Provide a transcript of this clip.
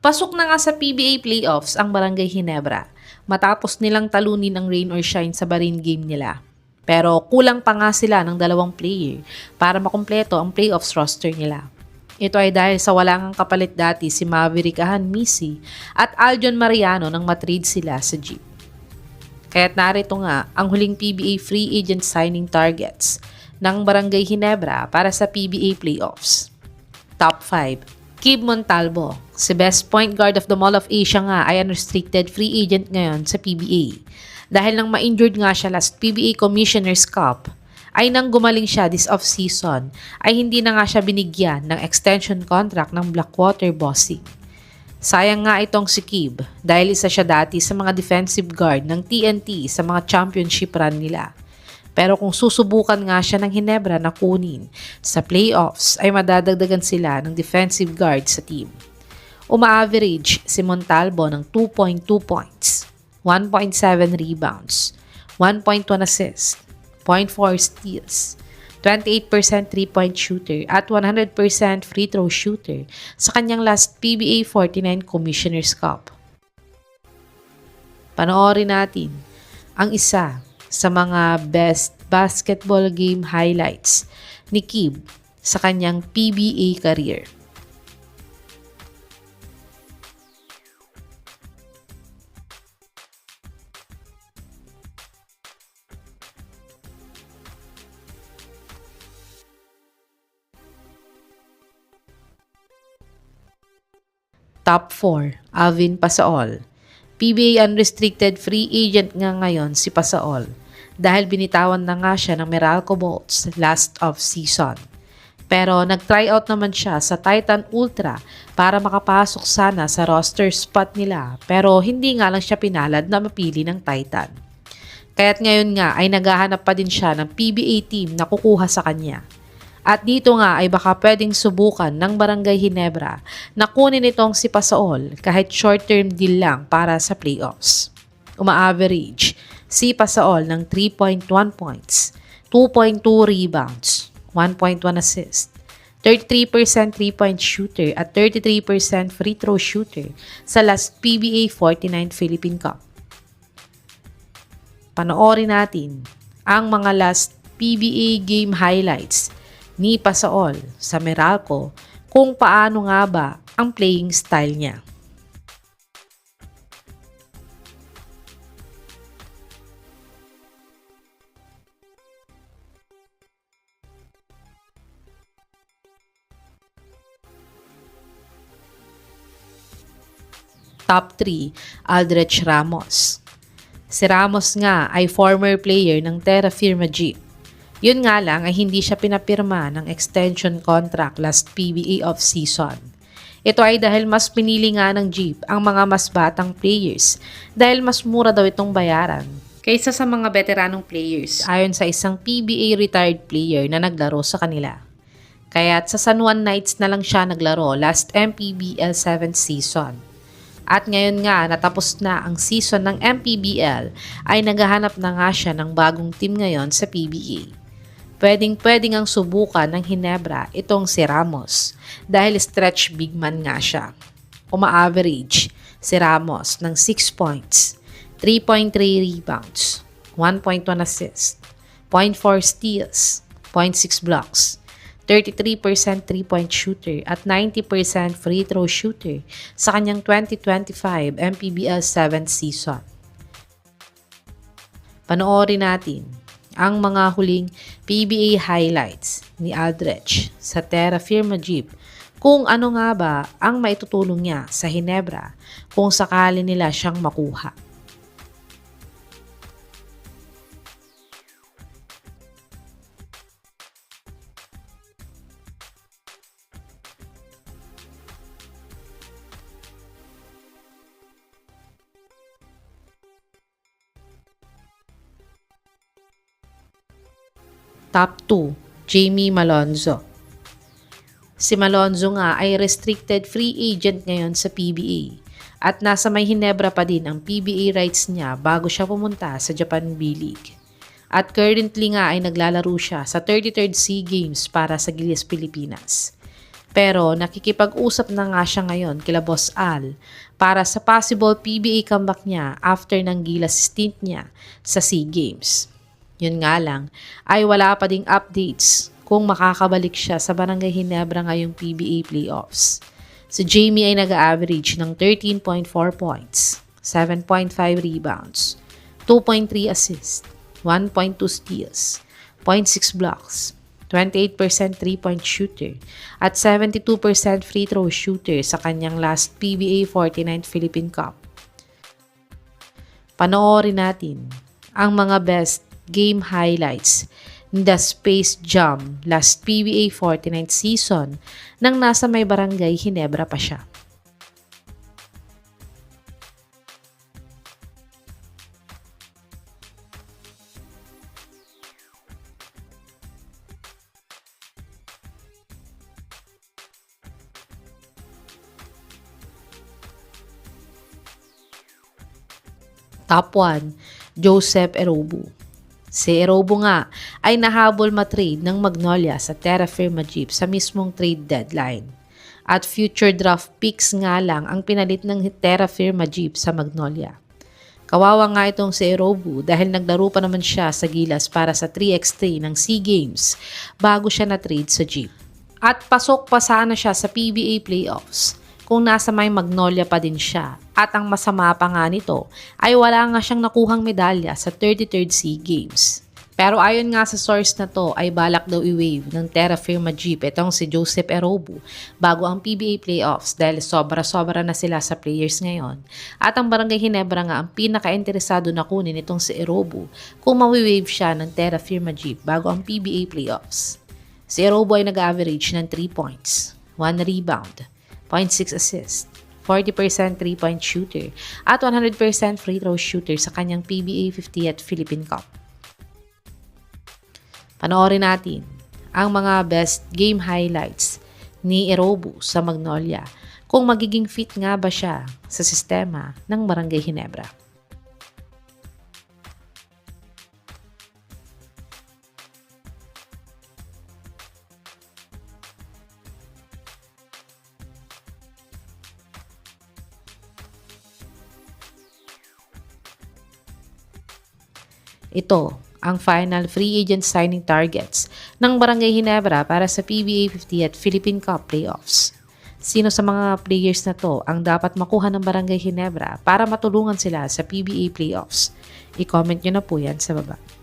Pasok na nga sa PBA playoffs ang Barangay Ginebra matapos nilang talunin ang rain or shine sa Bahrain game nila. Pero kulang pa nga sila ng 2 player para makumpleto ang playoffs roster nila. Ito ay dahil sa wala ngang kapalit dati si Maverick Misi at Aljon Mariano nang matrade sila sa Jeep. Kaya't narito nga ang huling PBA free agent signing targets ng Barangay Ginebra para sa PBA playoffs. Top 5. Kib Montalvo, si best point guard of the Mall of Asia nga ay unrestricted free agent ngayon sa PBA. Dahil nang ma-injured nga siya last PBA Commissioner's Cup, ay nang gumaling siya this off-season, ay hindi na nga siya binigyan ng extension contract ng Blackwater Bossing. Sayang nga itong si Kib dahil isa siya dati sa mga defensive guard ng TNT sa mga championship run nila. Pero kung susubukan nga siya ng Ginebra na kunin sa playoffs ay madadagdagan sila ng defensive guard sa team. Uma-average si Montalvo ng 2.2 points, 1.7 rebounds, 1.1 assists, 0.4 steals, 28% 3-point shooter at 100% free throw shooter sa kanyang last PBA 49 Commissioner's Cup. Panoorin natin ang isa sa mga best basketball game highlights ni Kib sa kanyang PBA career. Top 4, Alvin Pasaol. PBA unrestricted free agent nga ngayon si Pasaol dahil binitawan na nga siya ng Meralco Bolts last of season. Pero nag-tryout naman siya sa Titan Ultra para makapasok sana sa roster spot nila pero hindi nga lang siya pinalad na mapili ng Titan. Kaya't ngayon nga ay naghahanap pa din siya ng PBA team na kukuha sa kanya. At dito nga ay baka pwedeng subukan ng Barangay Ginebra na kunin itong si Pasaol kahit short-term deal lang para sa playoffs. Uma-average si Pasaol ng 3.1 points, 2.2 rebounds, 1.1 assist, 33% 3-point shooter at 33% free throw shooter sa last PBA 49 Philippine Cup. Panoorin natin ang mga last PBA game highlights ni Pasaol sa Meralco kung paano nga ba ang playing style niya. Top 3, Aldrich Ramos. Si Ramos nga ay former player ng Terra Firma Jeep. Yun nga lang ay hindi siya pinapirma ng extension contract last PBA off-season. Ito ay dahil mas pinili nga ng Jeep ang mga mas batang players dahil mas mura daw itong bayaran kaysa sa mga veteranong players ayon sa isang PBA retired player na naglaro sa kanila. Kaya't sa San Juan Knights na lang siya naglaro last MPBL 7th season. At ngayon nga natapos na ang season ng MPBL ay naghahanap na nga siya ng bagong team ngayon sa PBA. Pwedeng ang subukan ng Ginebra itong si Ramos dahil stretch big man nga siya. Uma-average si Ramos ng 6 points, 3.3 rebounds, 1.1 assist, 0.4 steals, 0.6 blocks, 33% 3-point shooter at 90% free throw shooter sa kanyang 2025 MPBL 7th season. Panoorin natin ang mga huling PBA highlights ni Aldrich sa Terra Firma Jeep kung ano nga ba ang maitutulong niya sa Ginebra kung sakali nila siyang makuha. Top 2, Jamie Malonzo. Si Malonzo nga ay restricted free agent ngayon sa PBA at nasa may Ginebra pa din ang PBA rights niya bago siya pumunta sa Japan B-League. At currently nga ay naglalaro siya sa 33rd SEA Games para sa Gilas, Pilipinas. Pero nakikipag-usap na nga siya ngayon kila Boss Al para sa possible PBA comeback niya after ng Gilas stint niya sa SEA Games. Yun nga lang, ay wala pa ding updates kung makakabalik siya sa Barangay Ginebra ngayong PBA playoffs. Si Jamie ay nag-average ng 13.4 points, 7.5 rebounds, 2.3 assists, 1.2 steals, 0.6 blocks, 28% 3-point shooter, at 72% free throw shooter sa kanyang last PBA 49th Philippine Cup. Panoorin natin ang mga best game highlights ni The Space Jam last PBA 49th season nang nasa may Barangay Ginebra pa siya. Top 1, Joseph Erobu. Si Erobu nga ay nahabol matrade ng Magnolia sa Terra Firma Jeep sa mismong trade deadline. At future draft picks nga lang ang pinalit ng Terra Firma Jeep sa Magnolia. Kawawa nga itong si Erobu dahil naglaro pa naman siya sa Gilas para sa 3x3 ng SEA Games bago siya na-trade sa Jeep. At pasok pa sana siya sa PBA playoffs kung nasa may Magnolia pa din siya. At ang masama pa nga nito ay wala nga siyang nakuhang medalya sa 33rd SEA Games. Pero ayon nga sa source na to ay balak daw i-waive ng Terra Firma Jeep itong si Joseph Erobu bago ang PBA playoffs dahil sobra-sobra na sila sa players ngayon. At ang Barangay Ginebra nga ang pinaka-interesado na kunin itong si Erobu kung mawi-waive siya ng Terra Firma Jeep bago ang PBA playoffs. Si Erobu ay nag-average ng 3 points, 1 rebound, 0.6 assist, 40% 3-point shooter, at 100% free throw shooter sa kanyang PBA 50th Philippine Cup. Panoorin natin ang mga best game highlights ni Erobu sa Magnolia kung magiging fit nga ba siya sa sistema ng Barangay Ginebra. Ito ang final free agent signing targets ng Barangay Ginebra para sa PBA 50th Philippine Cup playoffs. Sino sa mga players na to ang dapat makuha ng Barangay Ginebra para matulungan sila sa PBA playoffs? I-comment nyo na po yan sa baba.